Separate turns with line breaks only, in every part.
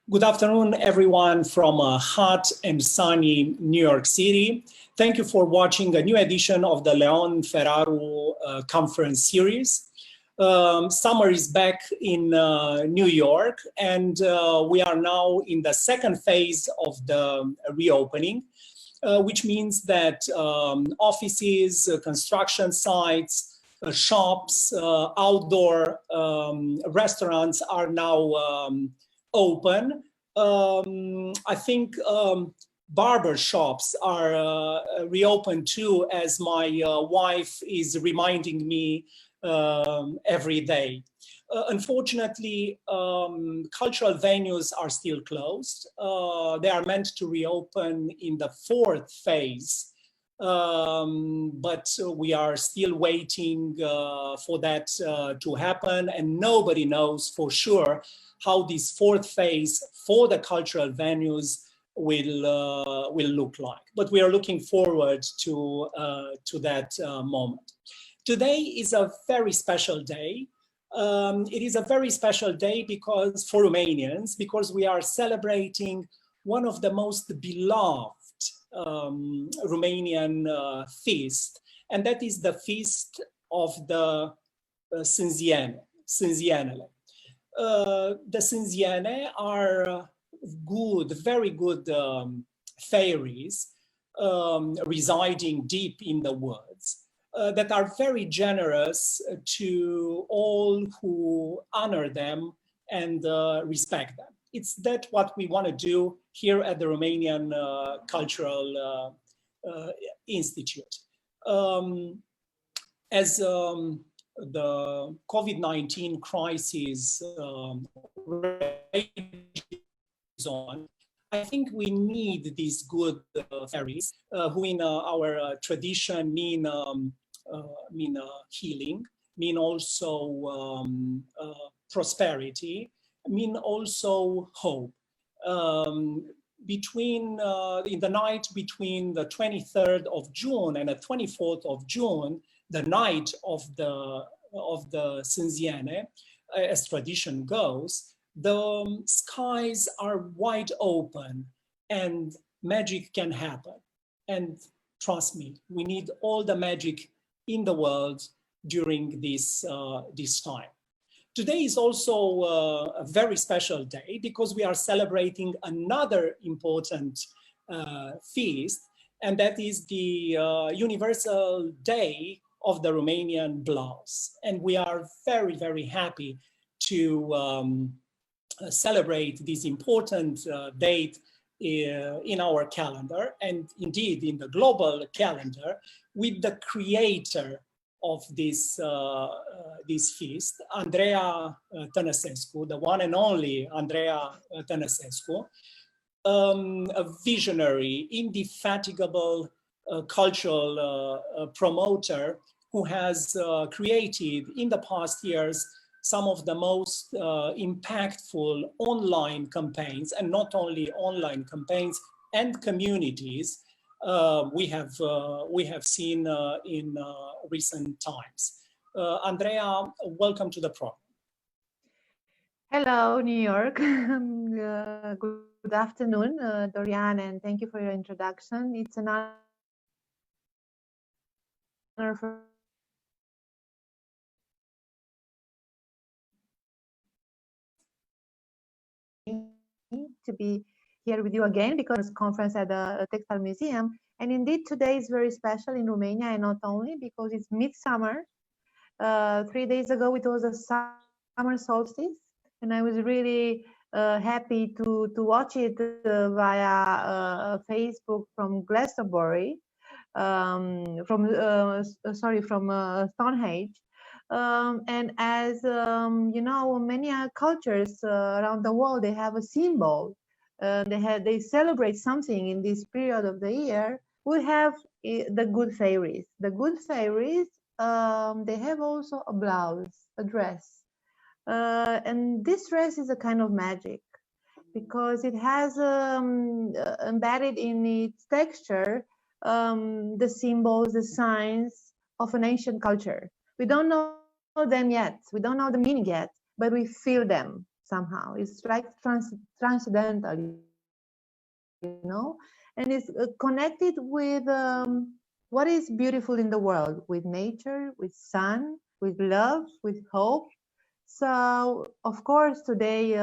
Good afternoon, everyone from hot and sunny New York City. Thank you for watching a new edition of the Leon Feraru Conference Series. Summer is back in New York, and we are now in the second phase of the reopening, which means that offices, construction sites, shops, outdoor restaurants are now open. I think barber shops are reopened too, as my wife is reminding me every day. Unfortunately, cultural venues are still closed. They are meant to reopen in the fourth phase, but we are still waiting for that to happen, and nobody knows for sure how this fourth phase for the cultural venues will look like. But we are looking forward to that moment. Today is a very special day. It is a very special day because for Romanians, because we are celebrating one of the most beloved Romanian feast, and that is the feast of the Sânzienele. The Sânziene are good, very good fairies residing deep in the woods that are very generous to all who honor them and respect them. It's that what we want to do here at the Romanian Cultural Institute. As the COVID-19 crisis rages on, I think we need these good fairies who in our tradition mean healing, mean also prosperity, mean also hope. In the night between the 23rd of June and the 24th of June, the night of the Sânziene, as tradition goes, the skies are wide open and magic can happen. And trust me, we need all the magic in the world during this time. Today is also a very special day because we are celebrating another important feast, and that is the Universal Day of the Romanian Blouse. And we are very, very happy to celebrate this important date in our calendar, and indeed in the global calendar, with the creator of this feast, Andreea Tănăsescu, the one and only Andreea Tănăsescu, a visionary, indefatigable cultural promoter who has created in the past years some of the most impactful online campaigns, and not only online campaigns and communities we have seen in recent times. Andreea, welcome to the program.
Hello, New York. Good afternoon, Dorian, and thank you for your introduction. It's an honor for to be here with you again, because it's a conference at the Textile Museum. And indeed, today is very special in Romania, and not only because it's midsummer. 3 days ago, it was a summer solstice, and I was really happy to watch it via Facebook from Glastonbury, from Stonehenge. And as you know, many cultures around the world, they have a symbol. They celebrate something in this period of the year. We have the good fairies. The good fairies, they have also a blouse, a dress. And this dress is a kind of magic because it has embedded in its texture the symbols, the signs of an ancient culture. We don't know them yet. We don't know the meaning yet, but we feel them. somehow. It's like transcendental, and it's connected with what is beautiful in the world, with nature, with sun, with love, with hope. So of course today,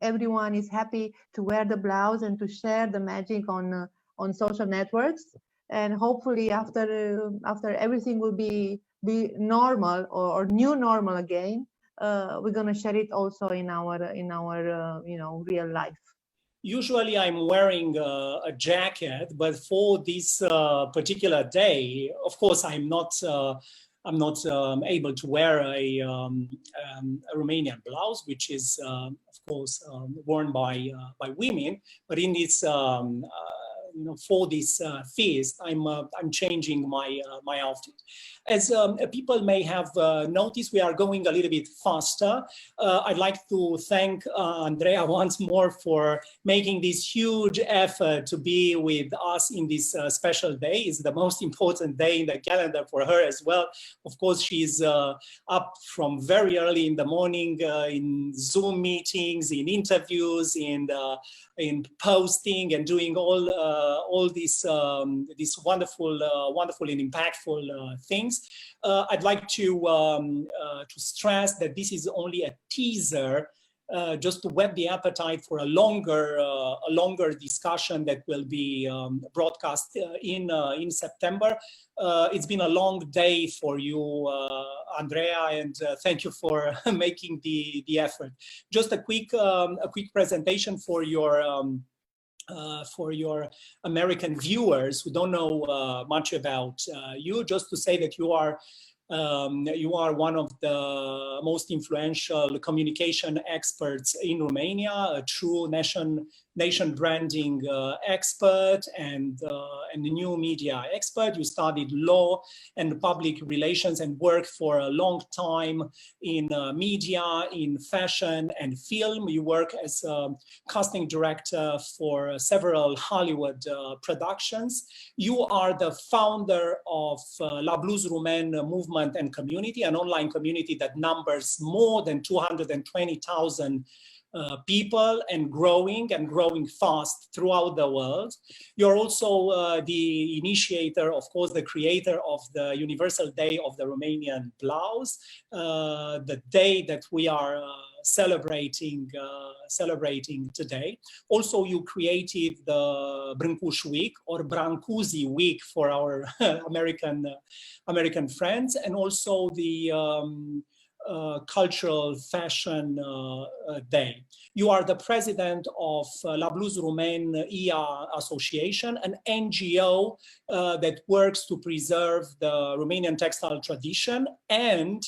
everyone is happy to wear the blouse and to share the magic on social networks. And hopefully after everything will be normal or new normal again, we're gonna share it also in our real life.
Usually I'm wearing a jacket, but for this particular day, of course, I'm not able to wear a Romanian blouse, which is, of course, worn by women. But in this, for this feast, I'm changing my outfit. As people may have noticed, we are going a little bit faster. I'd like to thank Andreea once more for making this huge effort to be with us in this special day. It's the most important day in the calendar for her as well. Of course, she's up from very early in the morning in Zoom meetings, in interviews, in posting and doing all these wonderful and impactful things. I'd like to stress that this is only a teaser, just to whet the appetite for a longer discussion that will be broadcast in September. It's been a long day for you, Andreea, and thank you for making the effort. Just a quick presentation for your American viewers who don't know much about you, just to say that you are one of the most influential communication experts in Romania, a true nation branding expert and a new media expert. You studied law and public relations and worked for a long time in media, in fashion and film. You work as a casting director for several Hollywood productions. You are the founder of La Blouse Roumaine movement and community, an online community that numbers more than 220,000 people and growing fast throughout the world. You're also the initiator, of course, the creator of the Universal Day of the Romanian Blouse, the day that we are celebrating today. Also, you created the Brâncuși week or Brâncuși week for our American friends, and also the cultural fashion day. You are the president of La Blouse Roumaine IA Association, an NGO that works to preserve the Romanian textile tradition and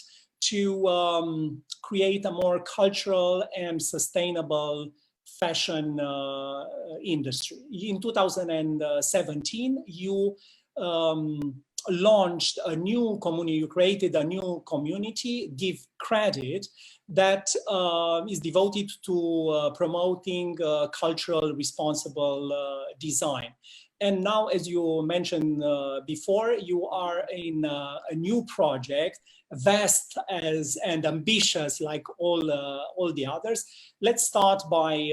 to create a more cultural and sustainable fashion industry. In 2017, you launched a new community, you created a new community, Give Credit, that is devoted to promoting cultural responsible design. And now, as you mentioned before, you are in a new project, vast and ambitious like all the others. Let's start by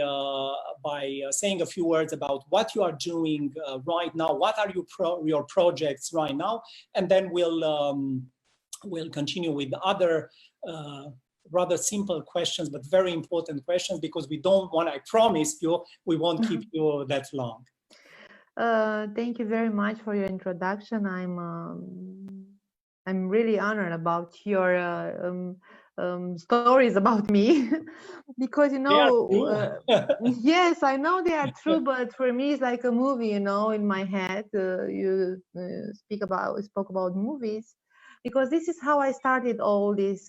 saying a few words about what you are doing right now. What are your projects right now? And then we'll continue with other rather simple questions, but very important questions, because we don't want, I promise you, we won't keep you that long.
Thank you very much for your introduction. I'm really honored about your stories about me, because yes, I know they are true, but for me it's like a movie, in my head. You spoke about movies, because this is how I started all this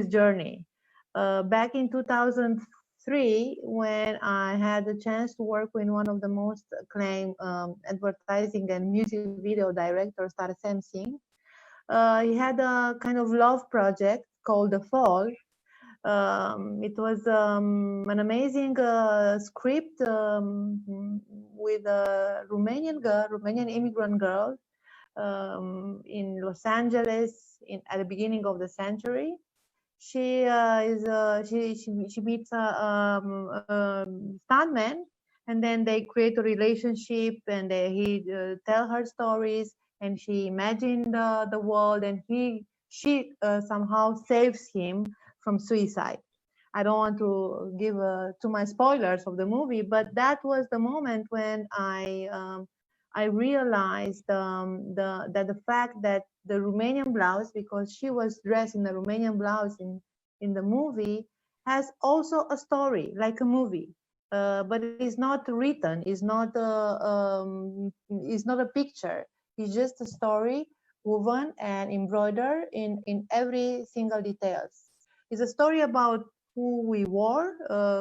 journey back in 2003, when I had the chance to work with one of the most acclaimed advertising and music video directors, Tarsem Singh. He had a kind of love project called The Fall. It was an amazing script with a Romanian immigrant girl in Los Angeles at the beginning of the century. She meets a stuntman, and then they create a relationship, and he tell her stories, and she imagined the world, and she somehow saves him from suicide. I don't want to give too much spoilers of the movie, but that was the moment when I realized that the fact that the Romanian blouse, because she was dressed in a Romanian blouse in the movie, has also a story like a movie, but it's not written, it's not a picture, it's just a story woven and embroidered in every single details. It's a story about who we were,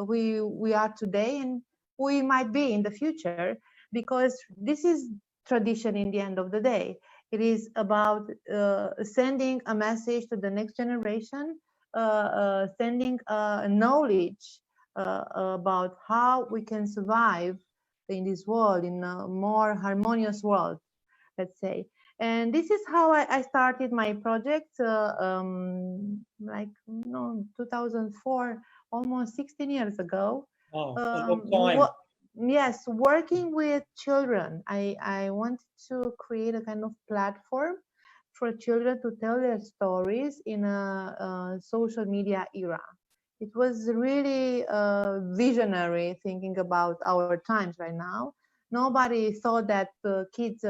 who we are today, and who we might be in the future, because this is tradition in the end of the day. It is about sending a message to the next generation, sending knowledge about how we can survive in this world, in a more harmonious world, let's say. And this is how I started my project, like 2004, almost 16 years ago.
Wow, a long time.
Yes, working with children. I wanted to create a kind of platform for children to tell their stories in a social media era. It was really visionary, thinking about our times right now. Nobody thought that kids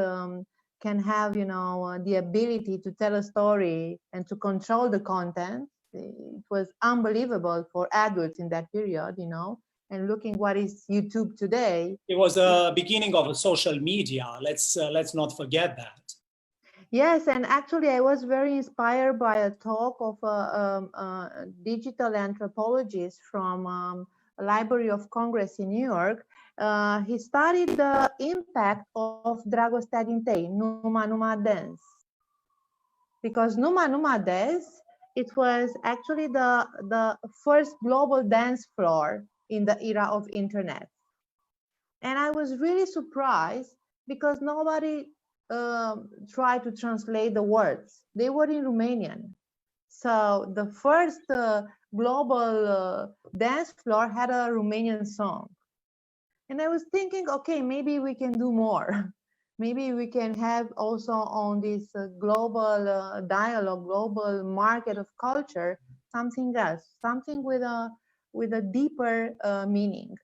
can have, the ability to tell a story and to control the content. It was unbelievable for adults in that period, and looking what is YouTube today.
It was a beginning of a social media. Let's not forget that.
Yes, and actually I was very inspired by a talk of a digital anthropologist from a Library of Congress in New York. He studied the impact of Dragostea din Tei, Numa Numa dance. Because Numa Numa dance, it was actually the first global dance floor in the era of internet. And I was really surprised because nobody tried to translate the words. They were in Romanian. So the first global dance floor had a Romanian song. And I was thinking, okay, maybe we can do more. Maybe we can have also on this global dialogue, global market of culture, something else, something with a deeper meaning.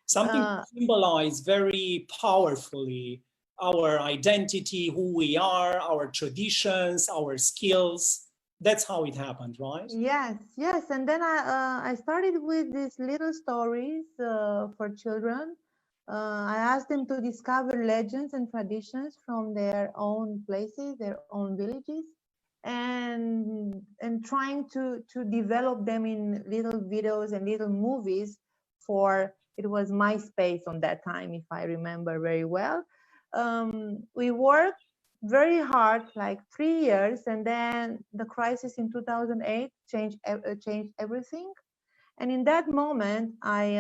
Something to symbolize very powerfully our identity, who we are, our traditions, our skills. That's how it happened, right?
Yes, yes. And then I started with these little stories for children. I asked them to discover legends and traditions from their own places, their own villages, and trying to develop them in little videos and little movies for, it was MySpace on that time, if I remember very well. We worked very hard, like 3 years, and then the crisis in 2008 changed everything. And in that moment, I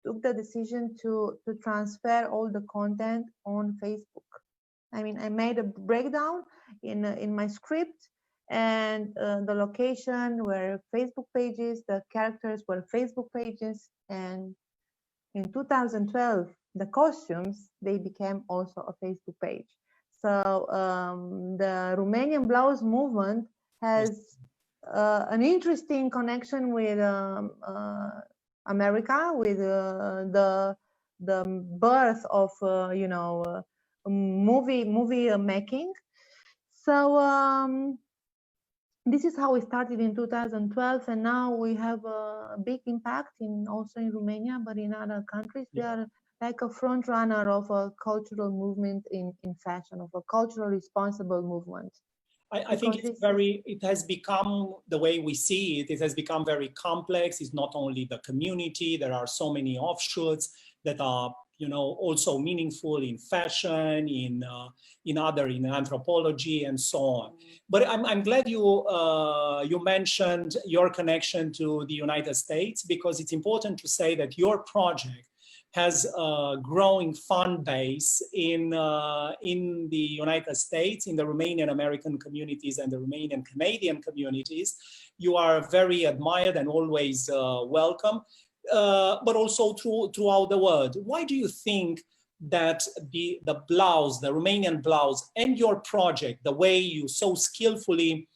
took the decision to transfer all the content on Facebook. I mean, I made a breakdown in my script, and the location were Facebook pages, the characters were Facebook pages, and in 2012, the costumes, they became also a Facebook page. So the Romanian Blouse movement has an interesting connection with America, with the birth of movie making. So this is how we started in 2012, and now we have a big impact also in Romania, but in other countries. We are like a front runner of a cultural movement in fashion, of a cultural responsible movement.
I think it has become, the way we see it, it has become very complex. It's not only the community, there are so many offshoots that are, also meaningful in fashion, in anthropology, and so on. But I'm glad you mentioned your connection to the United States, because it's important to say that your project has a growing fan base in the United States, in the Romanian American communities and the Romanian Canadian communities. You are very admired and always welcome, but also throughout the world. Why do you think that the blouse, the Romanian blouse, and your project, the way you so skillfully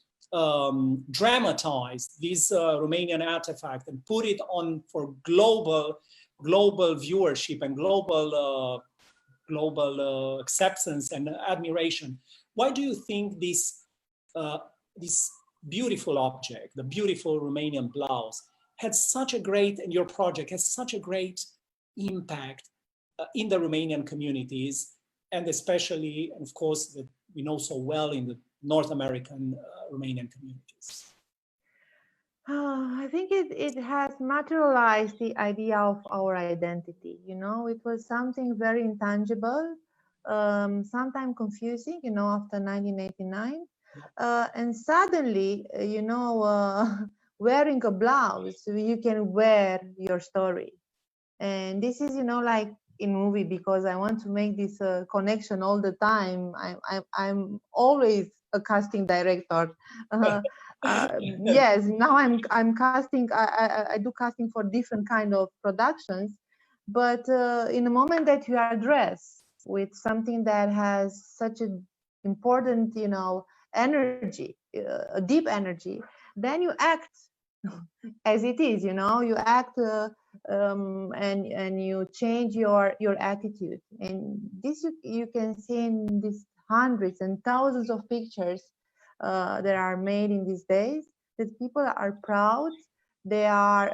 dramatize this Romanian artifact and put it on for global viewership and global acceptance and admiration? Why do you think this beautiful object, the beautiful Romanian blouse, had such a great, and your project has such a great impact in the Romanian communities, and especially, of course, that we know so well in the North American Romanian communities?
I think it has materialized the idea of our identity. You know, it was something very intangible, sometimes confusing, you know, after 1989. And suddenly, you know, wearing a blouse, you can wear your story. And this is, you know, like in movie, because I want to make this connection all the time. I'm always a casting director. Yes, now I'm casting. I do casting for different kind of productions, but in the moment that you are dressed with something that has such an important, you know, energy, a deep energy, then you act as it is. You know, you act. And you change your attitude, and this you can see in these hundreds and thousands of pictures that are made in these days, that people are proud. They are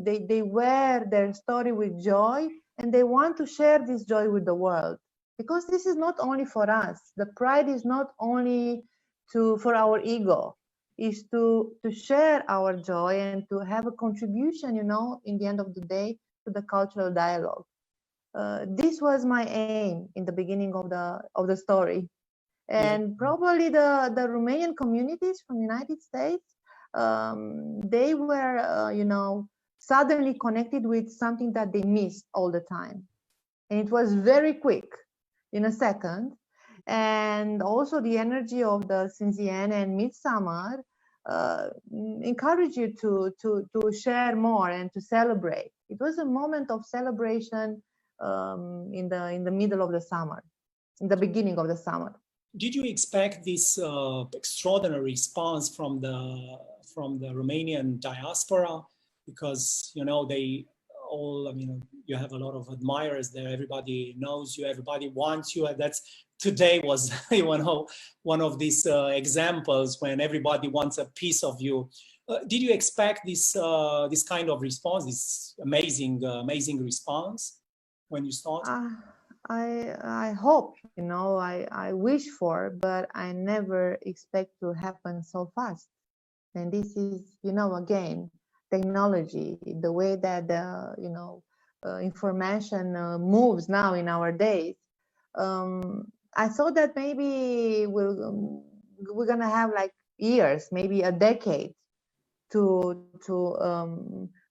they wear their story with joy, and they want to share this joy with the world, because this is not only for us. The pride is not only for our ego, is to share our joy and to have a contribution, you know, in the end of the day, to the cultural dialogue. This was my aim in the beginning of the story. And probably the Romanian communities from the United States, they were, you know, suddenly connected with something that they missed all the time. And it was very quick, in a second. And also the energy of the Sinziene and Midsummer encourage you to share more and to celebrate. It was a moment of celebration in the middle of the summer, in the beginning of the summer.
Did you expect this extraordinary response from the Romanian diaspora? Because, you know, they all, I mean, you have a lot of admirers there. Everybody knows you. Everybody wants you. And that's, today was one of these examples when everybody wants a piece of you. Did you expect this kind of response, this amazing response when you started?
I hope, you know, I wish for, but I never expect to happen so fast. And this is, you know, again, technology, the way that you know, information moves now in our days. I thought that maybe we're gonna have like years, maybe a decade, to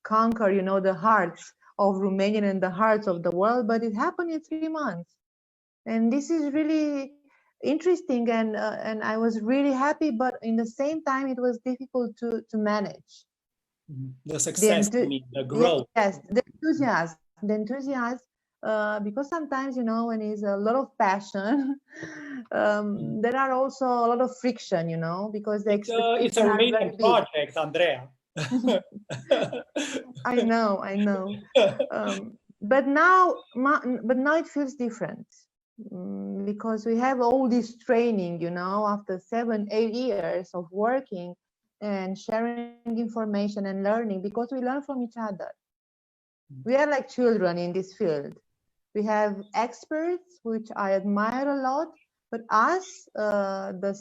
conquer, you know, the hearts of Romanian and the hearts of the world, but it happened in 3 months. And this is really interesting, and I was really happy, but in the same time it was difficult to manage.
The success, the growth.
Yes, the enthusiasm, because sometimes, you know, when there's a lot of passion, there are also a lot of friction, you know, because the expectations
it's a Romanian project, Andreea.
I know. But now it feels different, because we have all this training, you know, after 7-8 years of working and sharing information and learning, because we learn from each other. We are like children in this field. We have experts, which I admire a lot, but us, the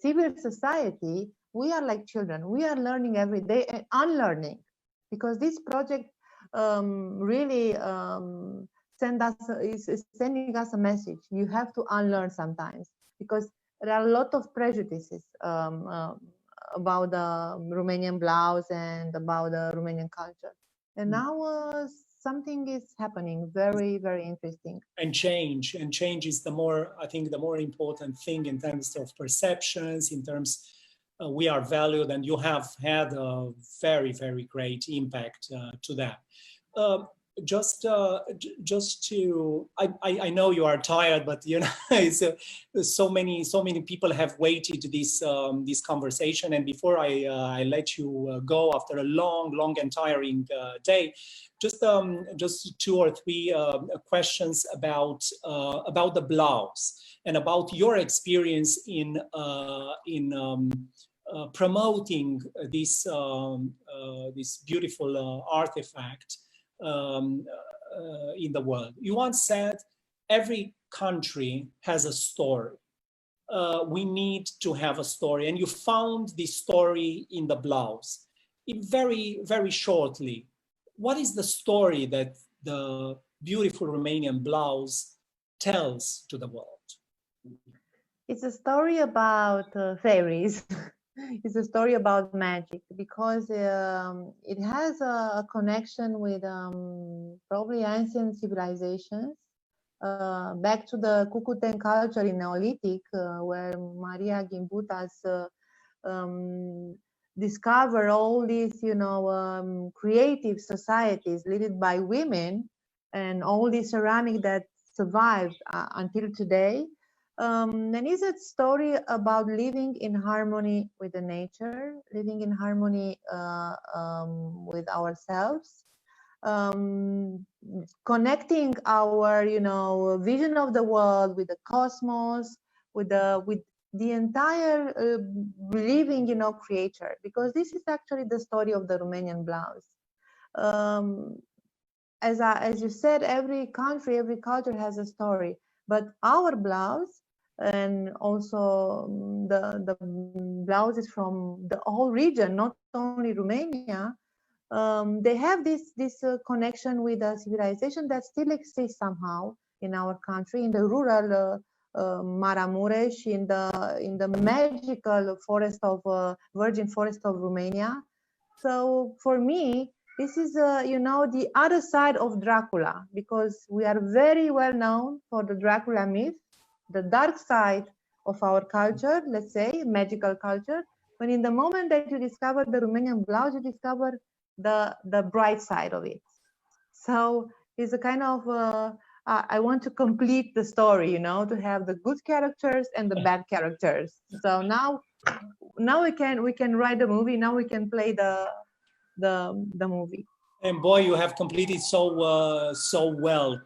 civil society, we are like children. We are learning every day and unlearning, because this project really is sending us a message. You have to unlearn sometimes, because there are a lot of prejudices about the Romanian blouse and about the Romanian culture. And now something is happening very, very interesting.
And change is the more, I think, the more important thing in terms of perceptions, in terms we are valued, and you have had a very, very great impact to that. Just to, I know you are tired, but you know, it's, so many people have waited this this conversation, and before I let you go after a long and tiring day, just 2 or 3 questions about the blouse and about your experience in promoting this this beautiful artifact in the world. You once said, every country has a story. We need to have a story, and you found this story in the blouse. Very, very shortly, what is the story that the beautiful Romanian blouse tells to the world?
It's a story about fairies. It's a story about magic, because it has a connection with probably ancient civilizations, back to the Cucuten culture in Neolithic, where Maria Gimbutas discover all these, you know, creative societies led by women, and all the ceramic that survived until today. And it's a story about living in harmony with the nature, living in harmony with ourselves, connecting our, you know, vision of the world with the cosmos, with the entire living, you know, creator. Because this is actually the story of the Romanian blouse. As you said, every country, every culture has a story, but our blouse, and also the blouses from the whole region, not only Romania, they have this connection with a civilization that still exists somehow in our country, in the rural Maramureș, in the magical forest of virgin forest of Romania. So for me, this is you know, the other side of Dracula, because we are very well known for the Dracula myth, the dark side of our culture, let's say, magical culture. But in the moment that you discover the Romanian blouse, you discover the bright side of it. So it's a kind of, I want to complete the story, you know, to have the good characters and the bad characters. So now we can write the movie, now we can play the movie.
And boy, you have completed so well.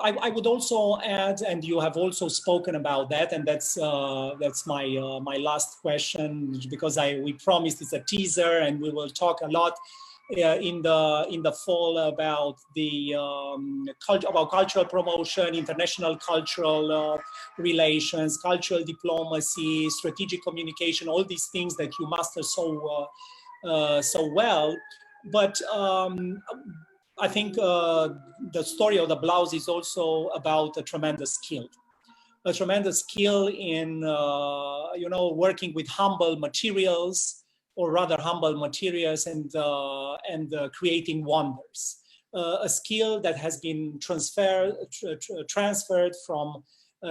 I would also add, and you have also spoken about that, and that's my my last question, because we promised it's a teaser, and we will talk a lot in the fall about the about cultural promotion, international cultural relations, cultural diplomacy, strategic communication, all these things that you master so well. But I think the story of the blouse is also about a tremendous skill in you know, working with humble materials, or rather humble materials, and creating wonders. A skill that has been transferred from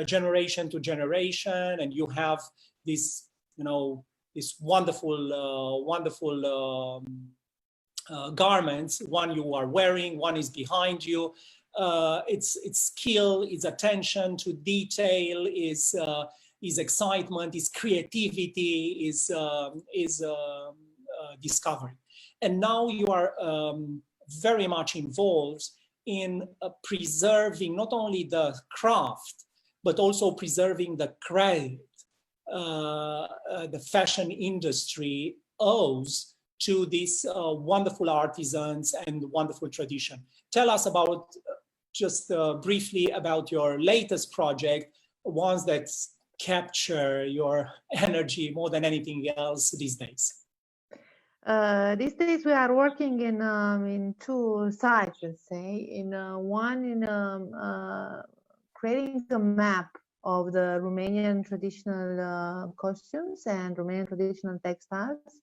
generation to generation, and you have this, you know, this wonderful garments. One you are wearing, one is behind you. It's skill, it's attention to detail, is excitement, is creativity, is discovery. And now you are very much involved in preserving not only the craft, but also preserving the credit the fashion industry owes to these wonderful artisans and wonderful tradition. Tell us about, just briefly, about your latest project, ones that capture your energy more than anything else these days.
These days we are working in 2 sides, let's say. In one, in creating a map of the Romanian traditional costumes and Romanian traditional textiles.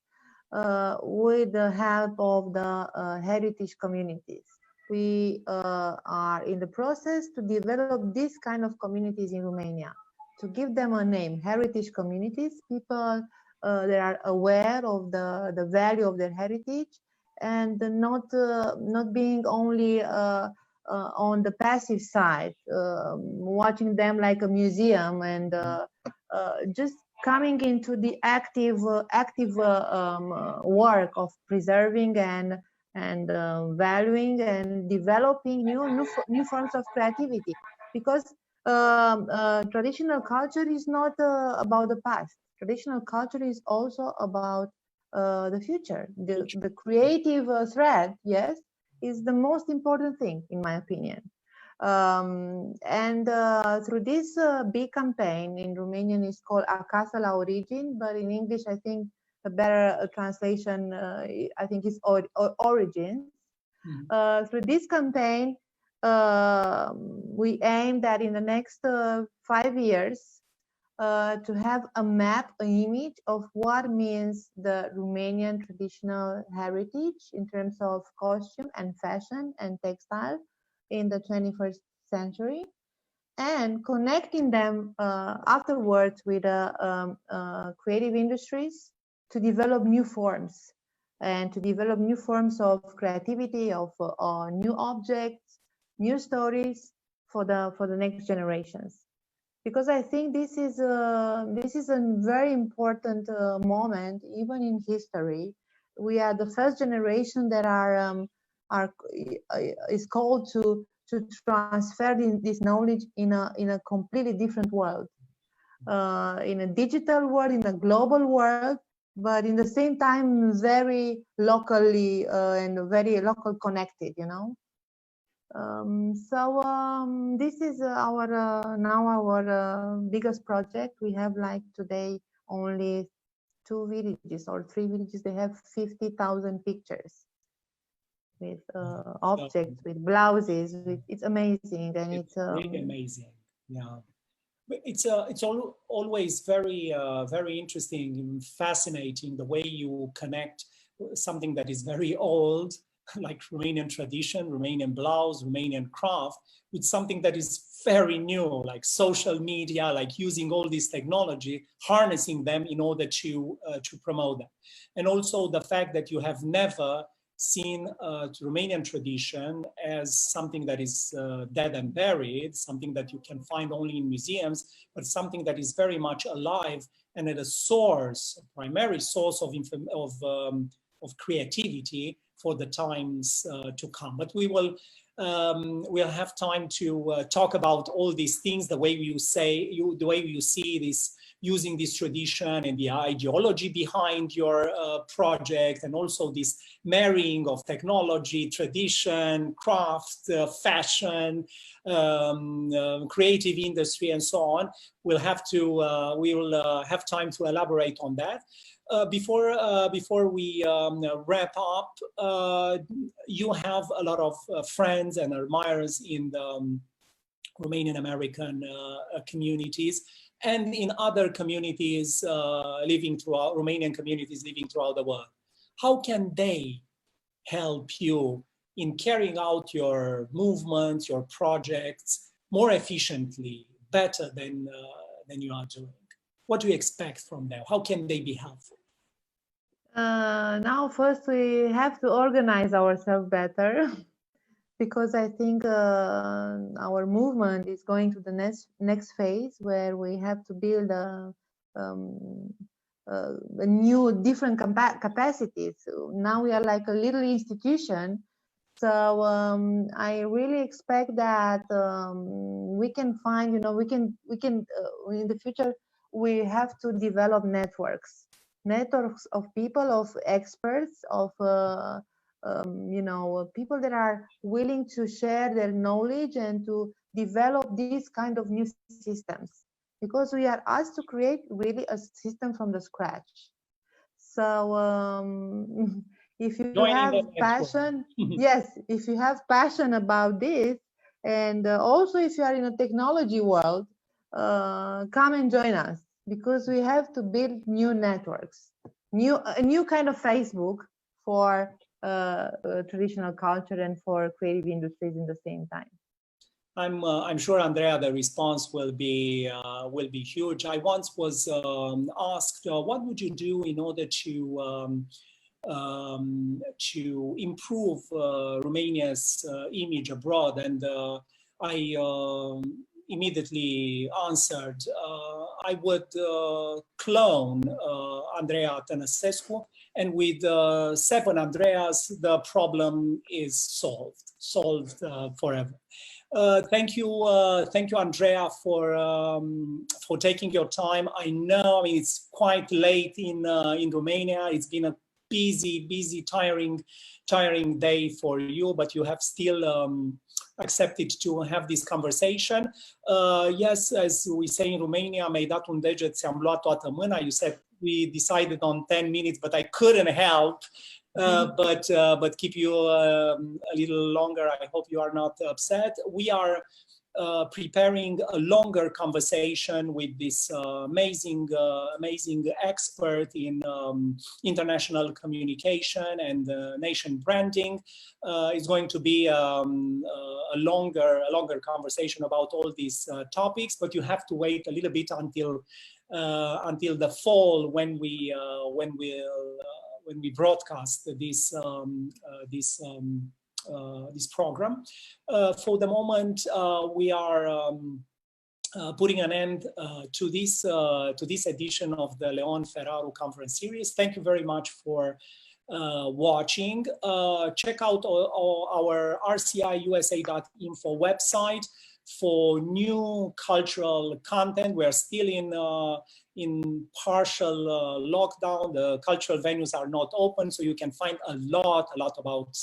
with the help of the heritage communities. We are in the process to develop this kind of communities in Romania, to give them a name, heritage communities, people that are aware of the value of their heritage, and not being only on the passive side, watching them like a museum, and just coming into the active work of preserving and valuing and developing new forms of creativity, because traditional culture is not about the past. Traditional culture is also about the future. The creative thread, yes, is the most important thing, in my opinion. And through this big campaign, in Romanian is called Acasă la Origini, but in English I think a better translation I think is Origins. Through this campaign, we aim that in the next 5 years to have a map, an image of what means the Romanian traditional heritage in terms of costume and fashion and textile in the 21st century, and connecting them afterwards with creative industries to develop new forms and to develop new forms of creativity, of new objects, new stories for the next generations. Because I think this is a very important moment, even in history. We are the first generation that is called to transfer this knowledge in a completely different world, in a digital world, in a global world, but in the same time very locally and very local connected, you know. This is our biggest project. We have like today only 2 villages or 3 villages. They have 50,000 pictures with objects, with blouses. It's amazing, and it's
really amazing. Yeah, it's always very very interesting and fascinating the way you connect something that is very old, like Romanian tradition, Romanian blouse, Romanian craft, with something that is very new, like social media, like using all this technology, harnessing them in order to promote them. And also the fact that you have never seen Romanian tradition as something that is dead and buried, something that you can find only in museums, but something that is very much alive and at a source, a primary source of creativity for the times to come. But we'll have time to talk about all these things, the way you see this, using this tradition and the ideology behind your project, and also this marrying of technology, tradition, craft, fashion, creative industry, and so on. We'll have time to elaborate on that. Before we wrap up, you have a lot of friends and admirers in the Romanian American communities and in other communities Romanian communities living throughout the world. How can they help you in carrying out your movements, your projects more efficiently, better than you are doing? What do you expect from them? How can they be helpful?
Now, first we have to organize ourselves better, because I think our movement is going to the next phase, where we have to build a new, different capacities. Now we are like a little institution. So I really expect that we can find, you know, we can in the future, we have to develop networks of people, of experts, of you know, people that are willing to share their knowledge and to develop these kind of new systems, because we are asked to create really a system from the scratch. So if you have passion, yes, if you have passion about this, and also if you are in a technology world, come and join us, because we have to build new networks, a new kind of Facebook for traditional culture and for creative industries in the same time.
I'm sure, Andreea, the response will be huge. I once was asked, what would you do in order to improve Romania's image abroad? And I immediately answered, I would clone Andreea Tănăsescu, and with 7 Andreas, the problem is solved forever. Thank you, Andreea, for taking your time. I know, I mean, it's quite late in Romania. It's been a busy, tiring day for you, but you have still accepted to have this conversation. Yes, as we say in Romania, mi-ai dat un deget, ți-am luat toată mâna. You said we decided on 10 minutes, but I couldn't help. But keep you a little longer. I hope you are not upset. We are preparing a longer conversation with this amazing expert in international communication and nation branding. It's going to be a longer conversation about all these topics, but you have to wait a little bit until the fall when we broadcast this program. For the moment, we are putting an end to this edition of the Leon Feraru Conference Series. Thank you very much for watching. Check out our rciusa.info website for new cultural content. We are still in partial lockdown. The cultural venues are not open, so you can find a lot about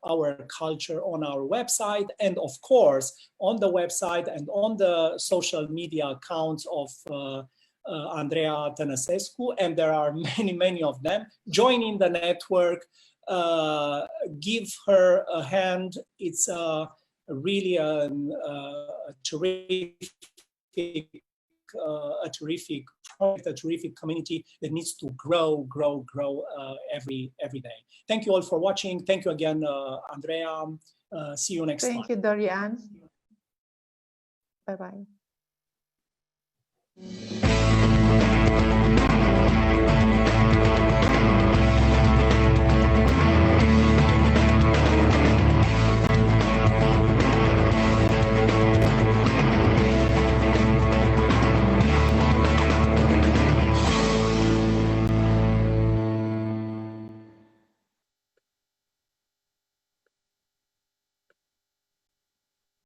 our culture on our website, and of course on the website and on the social media accounts of Andreea Tănăsescu, and there are many of them. Join in the network, give her a hand. It's really a terrific project, a terrific community that needs to grow every day. Thank you all for watching. Thank you again, Andreea. See you next time.
Thank you, Dorian. Bye-bye.